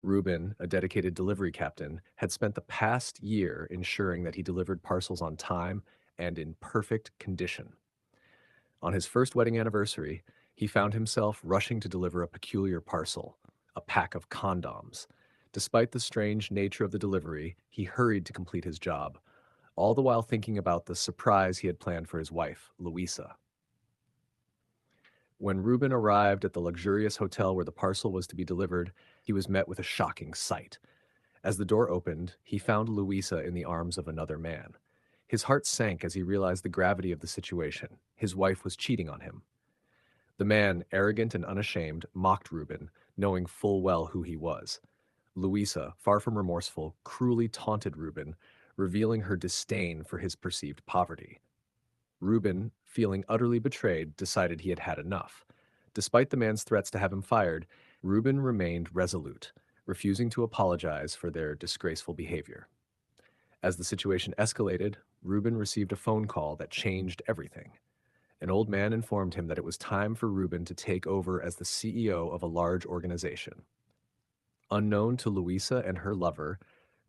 Ruben, a dedicated delivery captain, had spent the past year ensuring that he delivered parcels on time and in perfect condition. On his first wedding anniversary, he found himself rushing to deliver a peculiar parcel, a pack of condoms. Despite the strange nature of the delivery, he hurried to complete his job, all the while thinking about the surprise he had planned for his wife, Louisa. When Reuben arrived at the luxurious hotel where the parcel was to be delivered, he was met with a shocking sight. As the door opened, he found Louisa in the arms of another man. His heart sank as he realized the gravity of the situation. His wife was cheating on him. The man, arrogant and unashamed, mocked Reuben, knowing full well who he was. Louisa, far from remorseful, cruelly taunted Reuben, revealing her disdain for his perceived poverty. Reuben, feeling utterly betrayed, decided he had had enough. Despite the man's threats to have him fired, Reuben remained resolute, refusing to apologize for their disgraceful behavior. As the situation escalated, Reuben received a phone call that changed everything. An old man informed him that it was time for Reuben to take over as the CEO of a large organization. Unknown to Louisa and her lover,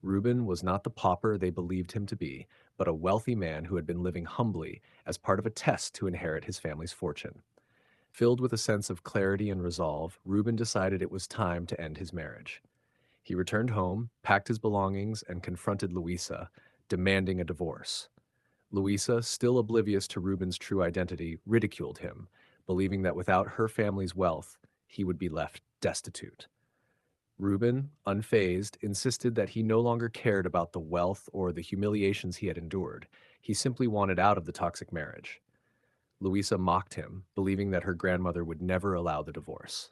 Reuben was not the pauper they believed him to be, but a wealthy man who had been living humbly as part of a test to inherit his family's fortune. Filled with a sense of clarity and resolve, Reuben decided it was time to end his marriage. He returned home, packed his belongings, and confronted Louisa, demanding a divorce. Louisa, still oblivious to Reuben's true identity, ridiculed him, believing that without her family's wealth, he would be left destitute. Reuben, unfazed, insisted that he no longer cared about the wealth or the humiliations he had endured. He simply wanted out of the toxic marriage. Louisa mocked him, believing that her grandmother would never allow the divorce.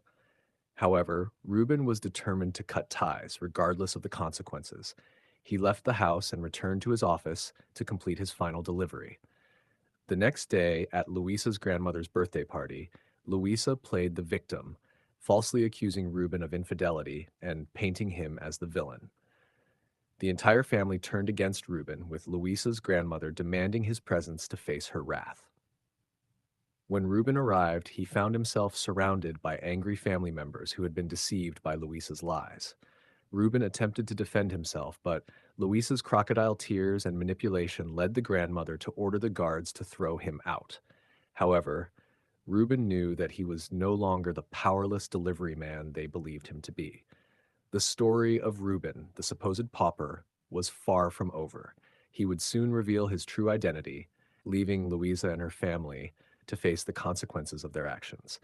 However, Reuben was determined to cut ties, regardless of the consequences. He left the house and returned to his office to complete his final delivery. The next day, at Louisa's grandmother's birthday party, Louisa played the victim, falsely accusing Reuben of infidelity and painting him as the villain. The entire family turned against Reuben, with Louisa's grandmother demanding his presence to face her wrath. When Reuben arrived, he found himself surrounded by angry family members who had been deceived by Louisa's lies. Reuben attempted to defend himself, but Louisa's crocodile tears and manipulation led the grandmother to order the guards to throw him out. However, Reuben knew that he was no longer the powerless delivery man they believed him to be. The story of Reuben, the supposed pauper, was far from over. He would soon reveal his true identity, leaving Louisa and her family to face the consequences of their actions.